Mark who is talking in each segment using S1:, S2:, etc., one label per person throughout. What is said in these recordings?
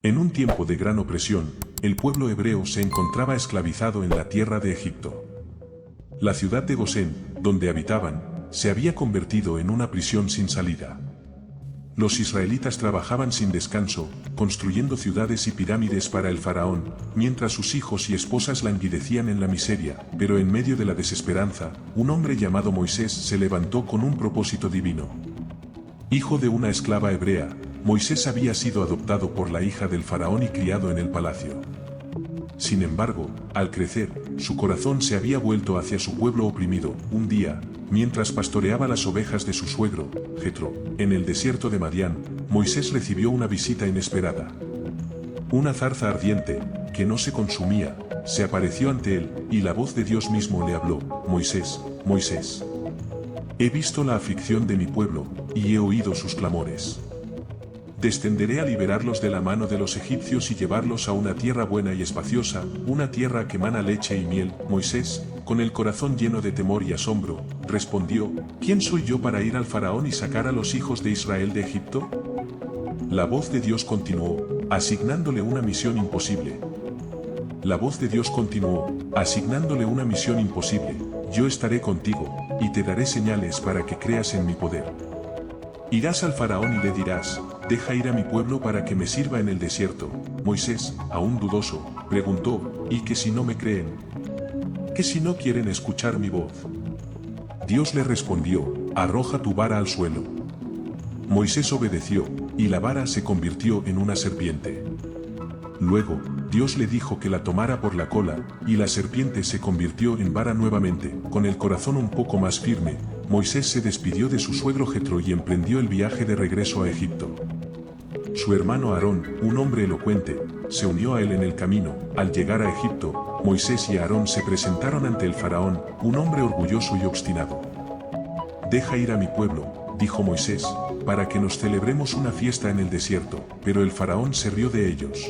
S1: En un tiempo de gran opresión, el pueblo hebreo se encontraba esclavizado en la tierra de Egipto. La ciudad de Gosén, donde habitaban, se había convertido en una prisión sin salida. Los israelitas trabajaban sin descanso, construyendo ciudades y pirámides para el faraón, mientras sus hijos y esposas languidecían en la miseria, pero en medio de la desesperanza, un hombre llamado Moisés se levantó con un propósito divino. Hijo de una esclava hebrea, Moisés había sido adoptado por la hija del faraón y criado en el palacio. Sin embargo, al crecer, su corazón se había vuelto hacia su pueblo oprimido. Un día, mientras pastoreaba las ovejas de su suegro, Jetro, en el desierto de Madián, Moisés recibió una visita inesperada. Una zarza ardiente, que no se consumía, se apareció ante él, y la voz de Dios mismo le habló: Moisés, Moisés. He visto la aflicción de mi pueblo, y he oído sus clamores. Descenderé a liberarlos de la mano de los egipcios y llevarlos a una tierra buena y espaciosa, una tierra que mana leche y miel. Moisés, con el corazón lleno de temor y asombro, respondió: ¿Quién soy yo para ir al faraón y sacar a los hijos de Israel de Egipto? La voz de Dios continuó, asignándole una misión imposible. La voz de Dios continuó, asignándole una misión imposible: yo estaré contigo, y te daré señales para que creas en mi poder. Irás al faraón y le dirás: deja ir a mi pueblo para que me sirva en el desierto. Moisés, aún dudoso, preguntó: ¿y qué si no me creen? ¿Qué si no quieren escuchar mi voz? Dios le respondió: arroja tu vara al suelo. Moisés obedeció, y la vara se convirtió en una serpiente. Luego, Dios le dijo que la tomara por la cola, y la serpiente se convirtió en vara nuevamente. Con el corazón un poco más firme, Moisés se despidió de su suegro Jetro y emprendió el viaje de regreso a Egipto. Su hermano Aarón, un hombre elocuente, se unió a él en el camino. Al llegar a Egipto, Moisés y Aarón se presentaron ante el faraón, un hombre orgulloso y obstinado. Deja ir a mi pueblo, dijo Moisés, para que nos celebremos una fiesta en el desierto. Pero el faraón se rió de ellos.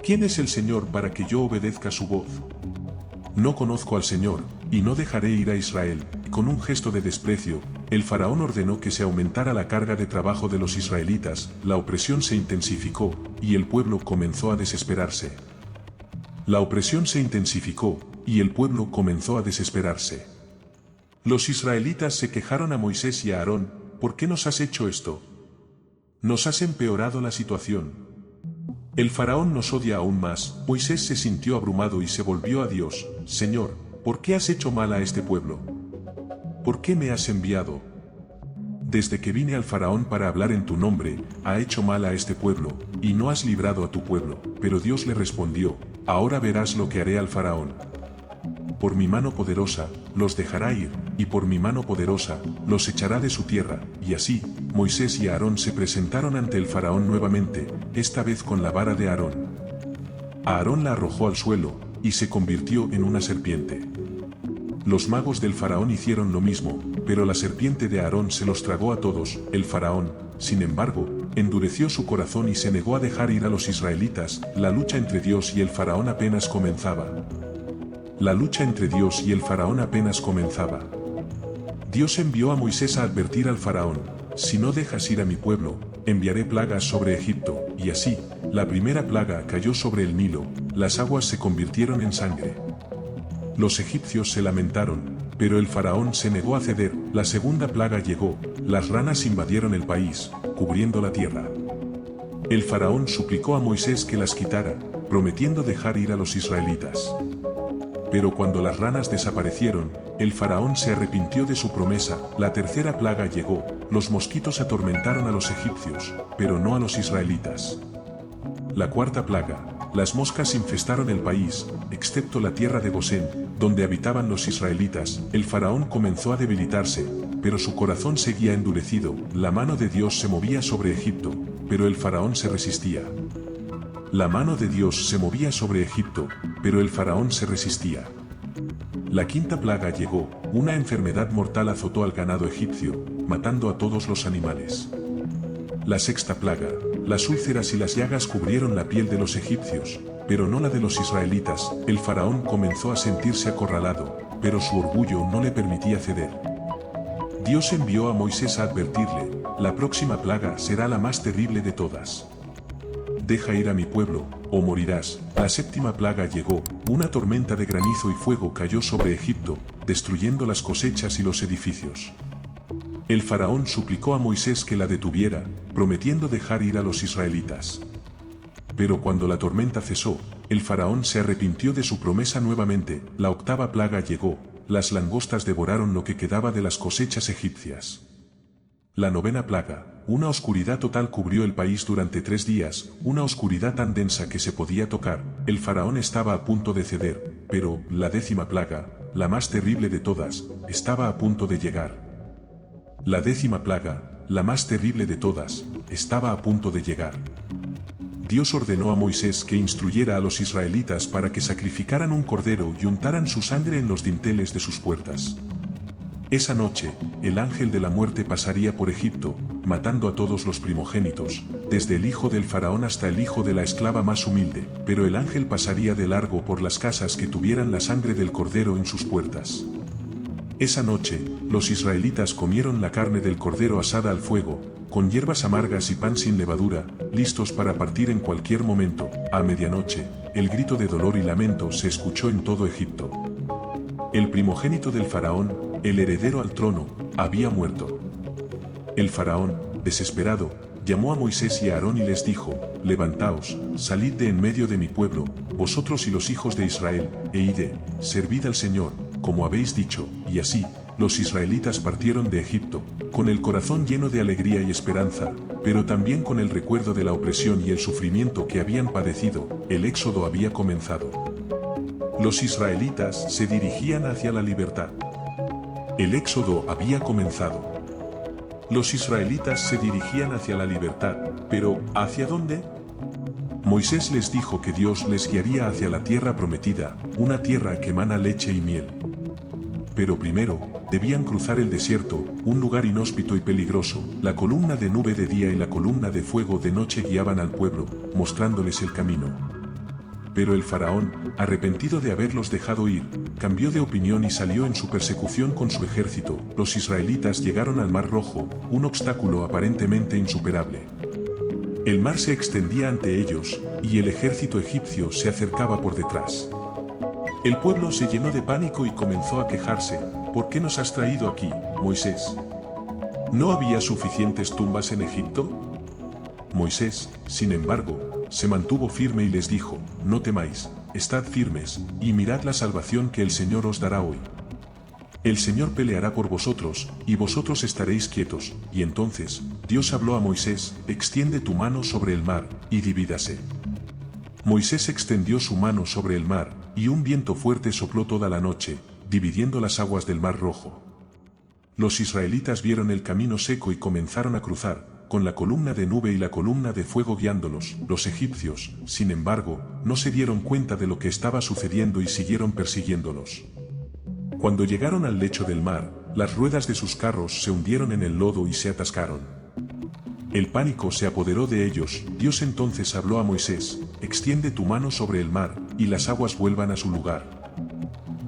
S1: ¿Quién es el Señor para que yo obedezca su voz? No conozco al Señor, y no dejaré ir a Israel. Con un gesto de desprecio, el faraón ordenó que se aumentara la carga de trabajo de los israelitas. La opresión se intensificó, y el pueblo comenzó a desesperarse. La opresión se intensificó, y el pueblo comenzó a desesperarse. Los israelitas se quejaron a Moisés y a Aarón: ¿por qué nos has hecho esto? Nos has empeorado la situación. El faraón nos odia aún más. Moisés se sintió abrumado y se volvió a Dios: Señor, ¿por qué has hecho mal a este pueblo? ¿Por qué me has enviado? Desde que vine al faraón para hablar en tu nombre, ha hecho mal a este pueblo, y no has librado a tu pueblo. Pero Dios le respondió: ahora verás lo que haré al faraón. Por mi mano poderosa, los dejará ir, y por mi mano poderosa, los echará de su tierra. Y así, Moisés y Aarón se presentaron ante el faraón nuevamente, esta vez con la vara de Aarón. Aarón la arrojó al suelo, y se convirtió en una serpiente. Los magos del faraón hicieron lo mismo, pero la serpiente de Aarón se los tragó a todos. El faraón, sin embargo, endureció su corazón y se negó a dejar ir a los israelitas. La lucha entre Dios y el faraón apenas comenzaba. La lucha entre Dios y el faraón apenas comenzaba. Dios envió a Moisés a advertir al faraón: si no dejas ir a mi pueblo, enviaré plagas sobre Egipto. Y así, la primera plaga cayó sobre el Nilo, las aguas se convirtieron en sangre. Los egipcios se lamentaron, pero el faraón se negó a ceder. La segunda plaga llegó, las ranas invadieron el país, cubriendo la tierra. El faraón suplicó a Moisés que las quitara, prometiendo dejar ir a los israelitas. Pero cuando las ranas desaparecieron, el faraón se arrepintió de su promesa. La tercera plaga llegó, los mosquitos atormentaron a los egipcios, pero no a los israelitas. La cuarta plaga, las moscas infestaron el país, excepto la tierra de Gosén, donde habitaban los israelitas. El faraón comenzó a debilitarse, pero su corazón seguía endurecido. La mano de Dios se movía sobre Egipto, pero el faraón se resistía. La mano de Dios se movía sobre Egipto, pero el faraón se resistía. La quinta plaga llegó, una enfermedad mortal azotó al ganado egipcio, matando a todos los animales. La sexta plaga, las úlceras y las llagas cubrieron la piel de los egipcios, pero no la de los israelitas. El faraón comenzó a sentirse acorralado, pero su orgullo no le permitía ceder. Dios envió a Moisés a advertirle: la próxima plaga será la más terrible de todas. deja ir a mi pueblo, o morirás. La séptima plaga llegó, una tormenta de granizo y fuego cayó sobre Egipto, destruyendo las cosechas y los edificios. El faraón suplicó a Moisés que la detuviera, prometiendo dejar ir a los israelitas. Pero cuando la tormenta cesó, el faraón se arrepintió de su promesa nuevamente. La octava plaga llegó, las langostas devoraron lo que quedaba de las cosechas egipcias. La novena plaga, una oscuridad total cubrió el país durante 3 días, una oscuridad tan densa que se podía tocar. El faraón estaba a punto de ceder, pero la 10ª plaga, la más terrible de todas, estaba a punto de llegar. La 10ª plaga, la más terrible de todas, estaba a punto de llegar. Dios ordenó a Moisés que instruyera a los israelitas para que sacrificaran un cordero y untaran su sangre en los dinteles de sus puertas. Esa noche, el ángel de la muerte pasaría por Egipto, matando a todos los primogénitos, desde el hijo del faraón hasta el hijo de la esclava más humilde, pero el ángel pasaría de largo por las casas que tuvieran la sangre del cordero en sus puertas. Esa noche, los israelitas comieron la carne del cordero asada al fuego, con hierbas amargas y pan sin levadura, listos para partir en cualquier momento. A medianoche, el grito de dolor y lamento se escuchó en todo Egipto. El primogénito del faraón, el heredero al trono, había muerto. El faraón, desesperado, llamó a Moisés y a Aarón y les dijo: levantaos, salid de en medio de mi pueblo, vosotros y los hijos de Israel, e id, servid al Señor, como habéis dicho. Y así, los israelitas partieron de Egipto, con el corazón lleno de alegría y esperanza, pero también con el recuerdo de la opresión y el sufrimiento que habían padecido. El éxodo había comenzado. Los israelitas se dirigían hacia la libertad. El éxodo había comenzado. Los israelitas se dirigían hacia la libertad, pero ¿hacia dónde? Moisés les dijo que Dios les guiaría hacia la tierra prometida, una tierra que emana leche y miel. Pero primero, debían cruzar el desierto, un lugar inhóspito y peligroso. La columna de nube de día y la columna de fuego de noche guiaban al pueblo, mostrándoles el camino. Pero el faraón, arrepentido de haberlos dejado ir, cambió de opinión y salió en su persecución con su ejército. Los israelitas llegaron al Mar Rojo, un obstáculo aparentemente insuperable. El mar se extendía ante ellos, y el ejército egipcio se acercaba por detrás. El pueblo se llenó de pánico y comenzó a quejarse: ¿por qué nos has traído aquí, Moisés? ¿No había suficientes tumbas en Egipto? Moisés, sin embargo, se mantuvo firme y les dijo: no temáis, estad firmes, y mirad la salvación que el Señor os dará hoy. El Señor peleará por vosotros, y vosotros estaréis quietos. Y entonces, Dios habló a Moisés: extiende tu mano sobre el mar, y divídase. Moisés extendió su mano sobre el mar, y un viento fuerte sopló toda la noche, dividiendo las aguas del Mar Rojo. Los israelitas vieron el camino seco y comenzaron a cruzar, con la columna de nube y la columna de fuego guiándolos. Los egipcios, sin embargo, no se dieron cuenta de lo que estaba sucediendo y siguieron persiguiéndolos. Cuando llegaron al lecho del mar, las ruedas de sus carros se hundieron en el lodo y se atascaron. El pánico se apoderó de ellos. Dios entonces habló a Moisés: extiende tu mano sobre el mar, y las aguas vuelvan a su lugar.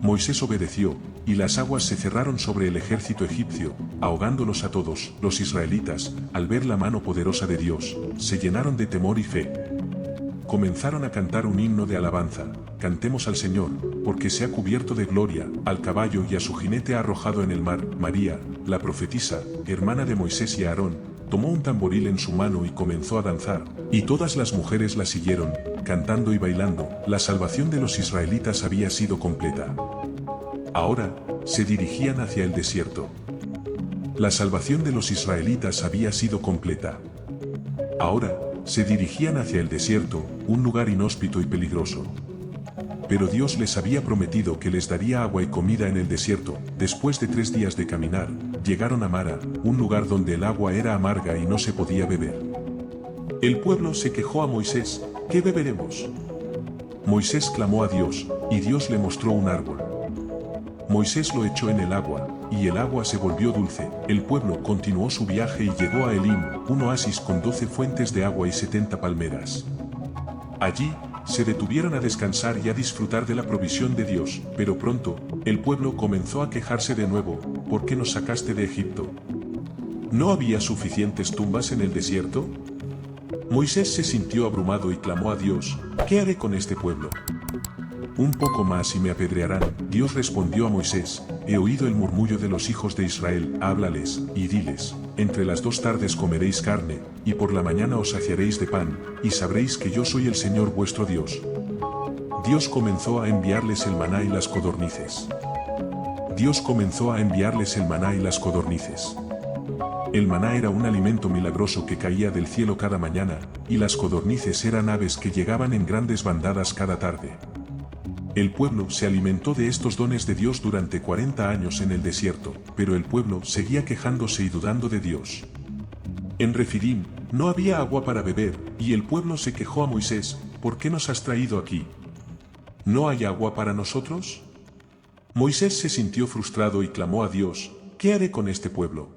S1: Moisés obedeció, y las aguas se cerraron sobre el ejército egipcio, ahogándolos a todos. Los israelitas, al ver la mano poderosa de Dios, se llenaron de temor y fe. Comenzaron a cantar un himno de alabanza: cantemos al Señor, porque se ha cubierto de gloria, al caballo y a su jinete ha arrojado en el mar. María, la profetisa, hermana de Moisés y Aarón, tomó un tamboril en su mano y comenzó a danzar, y todas las mujeres la siguieron, cantando y bailando. La salvación de los israelitas había sido completa. Ahora, se dirigían hacia el desierto. La salvación de los israelitas había sido completa. Ahora, se dirigían hacia el desierto, un lugar inhóspito y peligroso. Pero Dios les había prometido que les daría agua y comida en el desierto. Después de 3 días de caminar, llegaron a Mara, un lugar donde el agua era amarga y no se podía beber. El pueblo se quejó a Moisés: ¿qué beberemos? Moisés clamó a Dios, y Dios le mostró un árbol. Moisés lo echó en el agua, y el agua se volvió dulce. El pueblo continuó su viaje y llegó a Elim, un oasis con 12 fuentes de agua y 70 palmeras. Allí, se detuvieron a descansar y a disfrutar de la provisión de Dios. Pero pronto, el pueblo comenzó a quejarse de nuevo: ¿por qué nos sacaste de Egipto? ¿No había suficientes tumbas en el desierto? Moisés se sintió abrumado y clamó a Dios, ¿qué haré con este pueblo? Un poco más y me apedrearán. Dios respondió a Moisés, he oído el murmullo de los hijos de Israel, háblales, y diles, entre las 2 tardes comeréis carne, y por la mañana os saciaréis de pan, y sabréis que yo soy el Señor vuestro Dios. Dios comenzó a enviarles el maná y las codornices. Dios comenzó a enviarles el maná y las codornices. El maná era un alimento milagroso que caía del cielo cada mañana, y las codornices eran aves que llegaban en grandes bandadas cada tarde. El pueblo se alimentó de estos dones de Dios durante 40 años en el desierto, pero el pueblo seguía quejándose y dudando de Dios. En Refidim, no había agua para beber, y el pueblo se quejó a Moisés, ¿por qué nos has traído aquí? ¿No hay agua para nosotros? Moisés se sintió frustrado y clamó a Dios, ¿qué haré con este pueblo?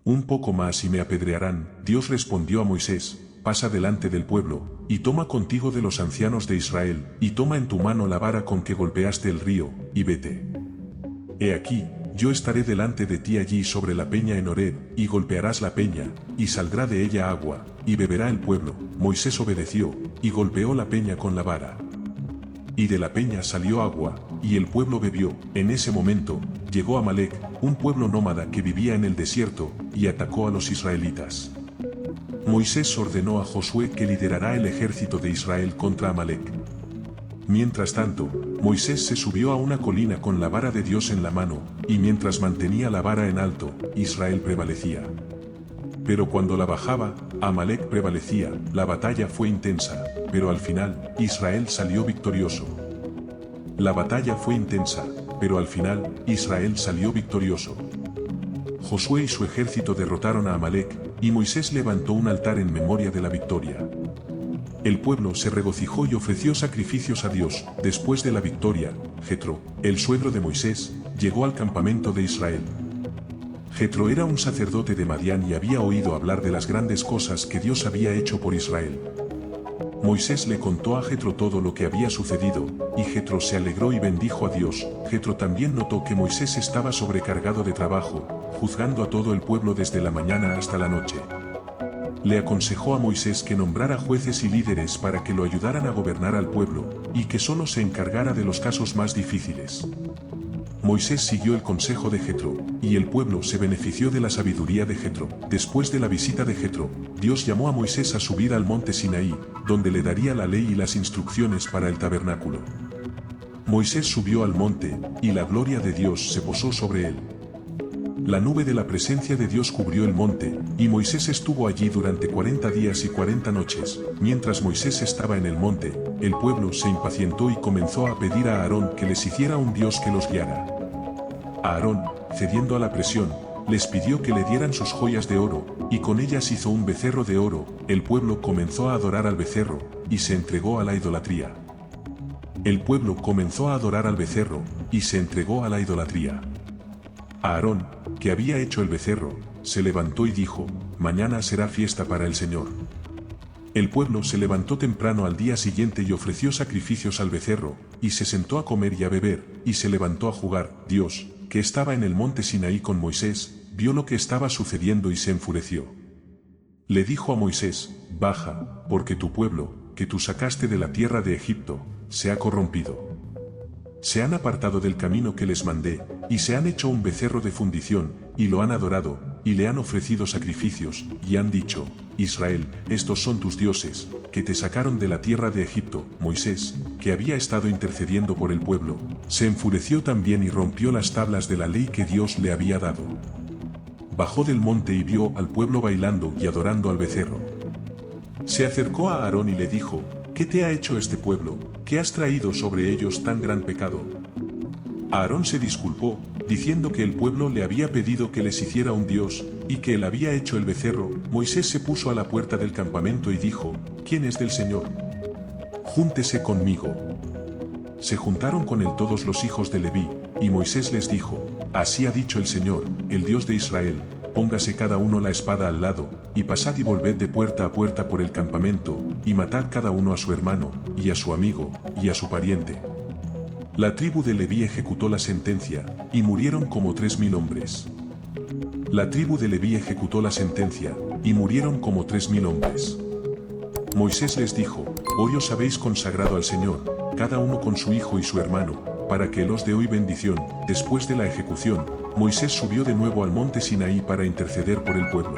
S1: Un poco más y me apedrearán. Dios respondió a Moisés, pasa delante del pueblo, y toma contigo de los ancianos de Israel, y toma en tu mano la vara con que golpeaste el río, y vete. He aquí, yo estaré delante de ti allí sobre la peña en Horeb, y golpearás la peña, y saldrá de ella agua, y beberá el pueblo. Moisés obedeció, y golpeó la peña con la vara. Y de la peña salió agua, y el pueblo bebió. En ese momento, llegó Amalec, un pueblo nómada que vivía en el desierto, y atacó a los israelitas. Moisés ordenó a Josué que liderará el ejército de Israel contra Amalec. Mientras tanto, Moisés se subió a una colina con la vara de Dios en la mano, y mientras mantenía la vara en alto, Israel prevalecía. Pero cuando la bajaba, Amalec prevalecía. La batalla fue intensa, pero al final, Israel salió victorioso. La batalla fue intensa, pero al final, Israel salió victorioso. Josué y su ejército derrotaron a Amalec, y Moisés levantó un altar en memoria de la victoria. El pueblo se regocijó y ofreció sacrificios a Dios. Después de la victoria, Jetro, el suegro de Moisés, llegó al campamento de Israel. Jetro era un sacerdote de Madián y había oído hablar de las grandes cosas que Dios había hecho por Israel. Moisés le contó a Jetro todo lo que había sucedido, y Jetro se alegró y bendijo a Dios. Jetro también notó que Moisés estaba sobrecargado de trabajo, juzgando a todo el pueblo desde la mañana hasta la noche. Le aconsejó a Moisés que nombrara jueces y líderes para que lo ayudaran a gobernar al pueblo, y que solo se encargara de los casos más difíciles. Moisés siguió el consejo de Jetro, y el pueblo se benefició de la sabiduría de Jetro. Después de la visita de Jetro, Dios llamó a Moisés a subir al monte Sinaí, donde le daría la ley y las instrucciones para el tabernáculo. Moisés subió al monte, y la gloria de Dios se posó sobre él. La nube de la presencia de Dios cubrió el monte, y Moisés estuvo allí durante 40 días y 40 noches. Mientras Moisés estaba en el monte, el pueblo se impacientó y comenzó a pedir a Aarón que les hiciera un Dios que los guiara. Aarón, cediendo a la presión, les pidió que le dieran sus joyas de oro, y con ellas hizo un becerro de oro. El pueblo comenzó a adorar al becerro, y se entregó a la idolatría. El pueblo comenzó a adorar al becerro, y se entregó a la idolatría. Aarón, que había hecho el becerro, se levantó y dijo, mañana será fiesta para el Señor. El pueblo se levantó temprano al día siguiente y ofreció sacrificios al becerro, y se sentó a comer y a beber, y se levantó a jugar. Dios, que estaba en el monte Sinaí con Moisés, vio lo que estaba sucediendo y se enfureció. Le dijo a Moisés, baja, porque tu pueblo, que tú sacaste de la tierra de Egipto, se ha corrompido. Se han apartado del camino que les mandé, y se han hecho un becerro de fundición, y lo han adorado, y le han ofrecido sacrificios, y han dicho, Israel, estos son tus dioses, que te sacaron de la tierra de Egipto. Moisés, que había estado intercediendo por el pueblo, se enfureció también y rompió las tablas de la ley que Dios le había dado. Bajó del monte y vio al pueblo bailando y adorando al becerro. Se acercó a Aarón y le dijo, ¿qué te ha hecho este pueblo? ¿Qué has traído sobre ellos tan gran pecado? Aarón se disculpó, diciendo que el pueblo le había pedido que les hiciera un Dios, y que él había hecho el becerro. Moisés se puso a la puerta del campamento y dijo, ¿quién es del Señor? Júntese conmigo. Se juntaron con él todos los hijos de Leví, y Moisés les dijo, así ha dicho el Señor, el Dios de Israel, póngase cada uno la espada al lado, y pasad y volved de puerta a puerta por el campamento, y matad cada uno a su hermano, y a su amigo, y a su pariente. La tribu de Leví ejecutó la sentencia, y murieron como 3000 hombres. La tribu de Leví ejecutó la sentencia, y murieron como 3000 hombres. Moisés les dijo: Hoy os habéis consagrado al Señor, cada uno con su hijo y su hermano, para que Él os dé hoy bendición. Después de la ejecución, Moisés subió de nuevo al monte Sinaí para interceder por el pueblo.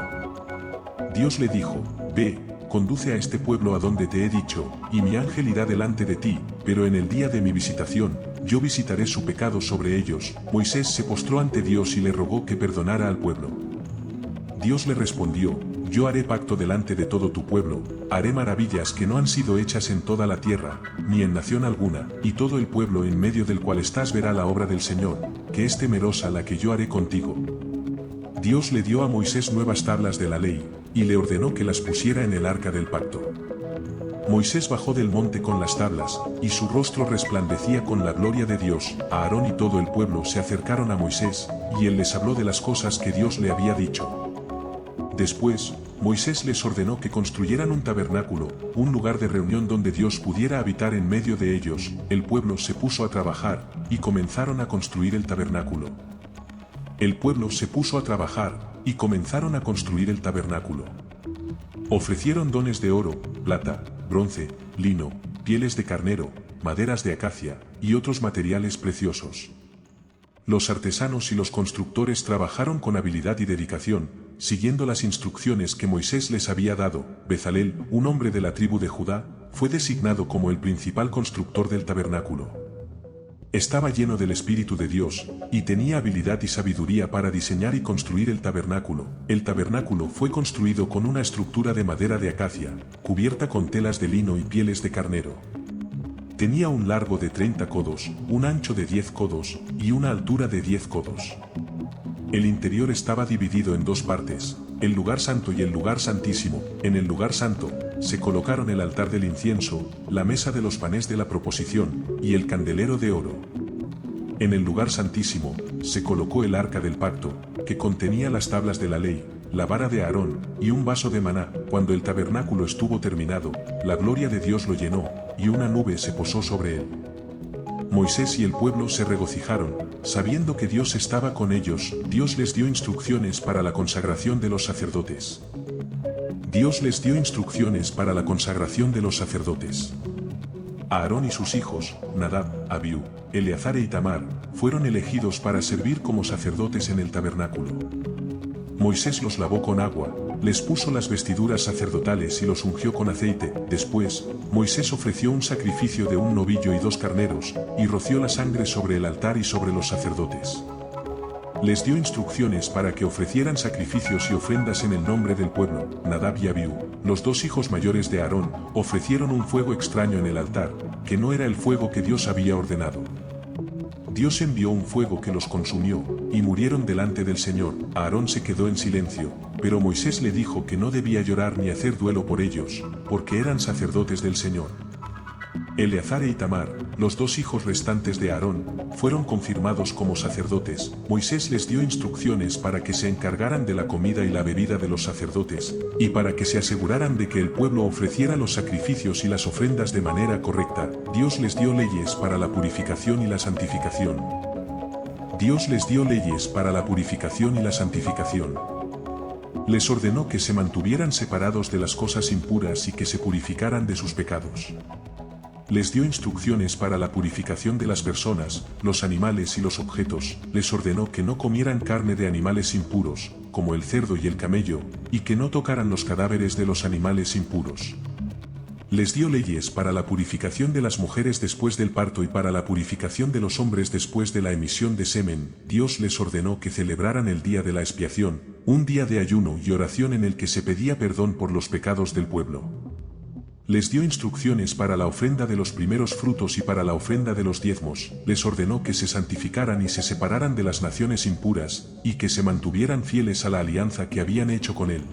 S1: Dios le dijo: Ve, conduce a este pueblo a donde te he dicho, y mi ángel irá delante de ti, pero en el día de mi visitación, yo visitaré su pecado sobre ellos. Moisés se postró ante Dios y le rogó que perdonara al pueblo. Dios le respondió: Yo haré pacto delante de todo tu pueblo, haré maravillas que no han sido hechas en toda la tierra, ni en nación alguna, y todo el pueblo en medio del cual estás verá la obra del Señor, que es temerosa la que yo haré contigo. Dios le dio a Moisés nuevas tablas de la ley, y le ordenó que las pusiera en el arca del pacto. Moisés bajó del monte con las tablas, y su rostro resplandecía con la gloria de Dios. Aarón y todo el pueblo se acercaron a Moisés, y él les habló de las cosas que Dios le había dicho. Después, Moisés les ordenó que construyeran un tabernáculo, un lugar de reunión donde Dios pudiera habitar en medio de ellos. El pueblo se puso a trabajar, y comenzaron a construir el tabernáculo. El pueblo se puso a trabajar, y comenzaron a construir el tabernáculo. Ofrecieron dones de oro, plata, bronce, lino, pieles de carnero, maderas de acacia, y otros materiales preciosos. Los artesanos y los constructores trabajaron con habilidad y dedicación, siguiendo las instrucciones que Moisés les había dado. Bezalel, un hombre de la tribu de Judá, fue designado como el principal constructor del tabernáculo. Estaba lleno del Espíritu de Dios, y tenía habilidad y sabiduría para diseñar y construir el tabernáculo. El tabernáculo fue construido con una estructura de madera de acacia, cubierta con telas de lino y pieles de carnero. Tenía un largo de 30 codos, un ancho de 10 codos, y una altura de 10 codos. El interior estaba dividido en dos partes, el lugar santo y el lugar santísimo. En el lugar santo, se colocaron el altar del incienso, la mesa de los panes de la proposición, y el candelero de oro. En el lugar santísimo, se colocó el arca del pacto, que contenía las tablas de la ley, la vara de Aarón, y un vaso de maná. Cuando el tabernáculo estuvo terminado, la gloria de Dios lo llenó, y una nube se posó sobre él. Moisés y el pueblo se regocijaron, sabiendo que Dios estaba con ellos. Dios les dio instrucciones para la consagración de los sacerdotes. Dios les dio instrucciones para la consagración de los sacerdotes. Aarón y sus hijos, Nadab, Abiú, Eleazar e Itamar, fueron elegidos para servir como sacerdotes en el tabernáculo. Moisés los lavó con agua, les puso las vestiduras sacerdotales y los ungió con aceite. Después, Moisés ofreció un sacrificio de un novillo y 2 carneros, y roció la sangre sobre el altar y sobre los sacerdotes. Les dio instrucciones para que ofrecieran sacrificios y ofrendas en el nombre del pueblo. Nadab y Abiú, los 2 hijos mayores de Aarón, ofrecieron un fuego extraño en el altar, que no era el fuego que Dios había ordenado. Dios envió un fuego que los consumió, y murieron delante del Señor. Aarón se quedó en silencio, pero Moisés le dijo que no debía llorar ni hacer duelo por ellos, porque eran sacerdotes del Señor. Eleazar e Itamar, los 2 hijos restantes de Aarón, fueron confirmados como sacerdotes. Moisés les dio instrucciones para que se encargaran de la comida y la bebida de los sacerdotes, y para que se aseguraran de que el pueblo ofreciera los sacrificios y las ofrendas de manera correcta. Dios les dio leyes para la purificación y la santificación. Dios les dio leyes para la purificación y la santificación. Les ordenó que se mantuvieran separados de las cosas impuras y que se purificaran de sus pecados. Les dio instrucciones para la purificación de las personas, los animales y los objetos. Les ordenó que no comieran carne de animales impuros, como el cerdo y el camello, y que no tocaran los cadáveres de los animales impuros. Les dio leyes para la purificación de las mujeres después del parto y para la purificación de los hombres después de la emisión de semen. Dios les ordenó que celebraran el día de la expiación, un día de ayuno y oración en el que se pedía perdón por los pecados del pueblo. Les dio instrucciones para la ofrenda de los primeros frutos y para la ofrenda de los diezmos. Les ordenó que se santificaran y se separaran de las naciones impuras, y que se mantuvieran fieles a la alianza que habían hecho con él.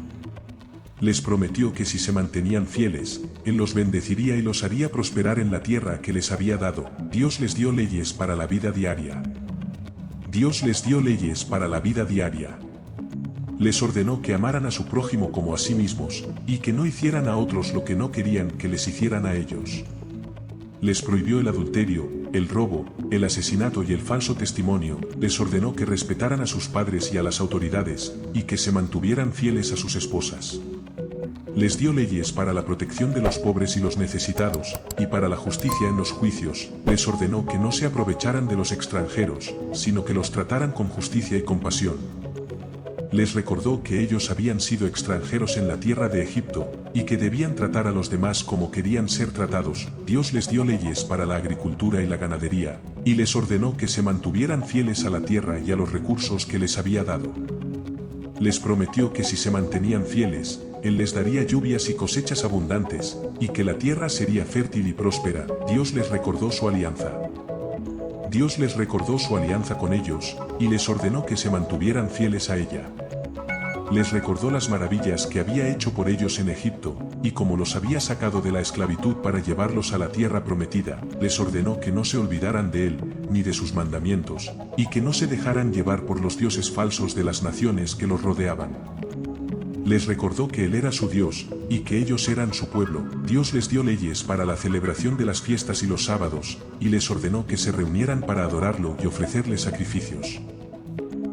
S1: Les prometió que si se mantenían fieles, él los bendeciría y los haría prosperar en la tierra que les había dado. Dios les dio leyes para la vida diaria. Dios les dio leyes para la vida diaria. Les ordenó que amaran a su prójimo como a sí mismos, y que no hicieran a otros lo que no querían que les hicieran a ellos. Les prohibió el adulterio, el robo, el asesinato y el falso testimonio. Les ordenó que respetaran a sus padres y a las autoridades, y que se mantuvieran fieles a sus esposas. Les dio leyes para la protección de los pobres y los necesitados, y para la justicia en los juicios. Les ordenó que no se aprovecharan de los extranjeros, sino que los trataran con justicia y compasión. Les recordó que ellos habían sido extranjeros en la tierra de Egipto, y que debían tratar a los demás como querían ser tratados. Dios les dio leyes para la agricultura y la ganadería, y les ordenó que se mantuvieran fieles a la tierra y a los recursos que les había dado. Les prometió que si se mantenían fieles, Él les daría lluvias y cosechas abundantes, y que la tierra sería fértil y próspera. Dios les recordó su alianza. Dios les recordó su alianza con ellos, y les ordenó que se mantuvieran fieles a ella. Les recordó las maravillas que había hecho por ellos en Egipto, y cómo los había sacado de la esclavitud para llevarlos a la tierra prometida. Les ordenó que no se olvidaran de Él, ni de sus mandamientos, y que no se dejaran llevar por los dioses falsos de las naciones que los rodeaban. Les recordó que Él era su Dios, y que ellos eran su pueblo. Dios les dio leyes para la celebración de las fiestas y los sábados, y les ordenó que se reunieran para adorarlo y ofrecerle sacrificios.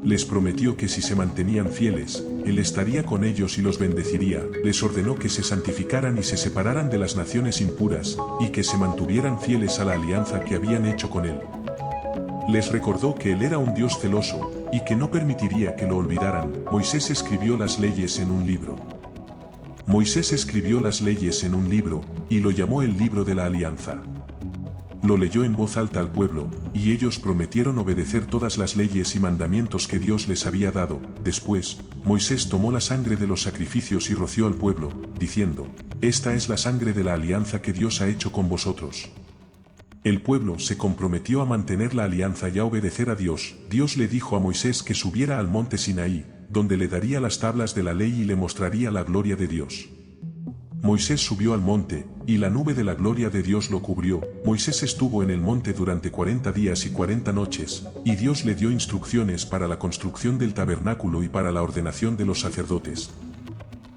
S1: Les prometió que si se mantenían fieles, Él estaría con ellos y los bendeciría. Les ordenó que se santificaran y se separaran de las naciones impuras, y que se mantuvieran fieles a la alianza que habían hecho con Él. Les recordó que Él era un Dios celoso, y que no permitiría que lo olvidaran. Moisés escribió las leyes en un libro. Moisés escribió las leyes en un libro, y lo llamó el libro de la alianza. Lo leyó en voz alta al pueblo, y ellos prometieron obedecer todas las leyes y mandamientos que Dios les había dado. Después, Moisés tomó la sangre de los sacrificios y roció al pueblo, diciendo: «Esta es la sangre de la alianza que Dios ha hecho con vosotros». El pueblo se comprometió a mantener la alianza y a obedecer a Dios. Dios le dijo a Moisés que subiera al monte Sinaí, donde le daría las tablas de la ley y le mostraría la gloria de Dios. Moisés subió al monte, y la nube de la gloria de Dios lo cubrió. Moisés estuvo en el monte durante 40 días y 40 noches, y Dios le dio instrucciones para la construcción del tabernáculo y para la ordenación de los sacerdotes.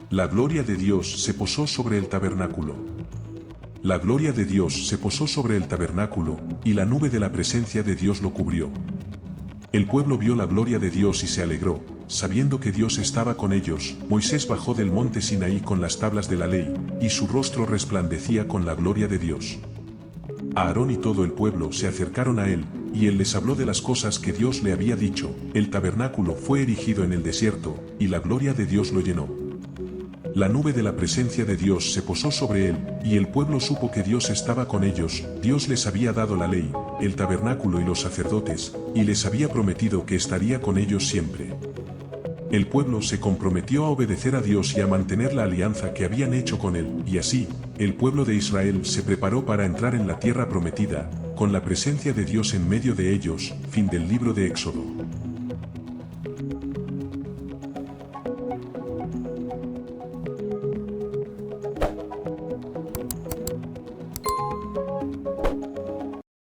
S1: La gloria de Dios se posó sobre el tabernáculo. La gloria de Dios se posó sobre el tabernáculo, y la nube de la presencia de Dios lo cubrió. El pueblo vio la gloria de Dios y se alegró, sabiendo que Dios estaba con ellos. Moisés bajó del monte Sinaí con las tablas de la ley, y su rostro resplandecía con la gloria de Dios. Aarón y todo el pueblo se acercaron a él, y él les habló de las cosas que Dios le había dicho. El tabernáculo fue erigido en el desierto, y la gloria de Dios lo llenó. La nube de la presencia de Dios se posó sobre él, y el pueblo supo que Dios estaba con ellos. Dios les había dado la ley, el tabernáculo y los sacerdotes, y les había prometido que estaría con ellos siempre. El pueblo se comprometió a obedecer a Dios y a mantener la alianza que habían hecho con él, y así, el pueblo de Israel se preparó para entrar en la tierra prometida, con la presencia de Dios en medio de ellos. Fin del libro de Éxodo.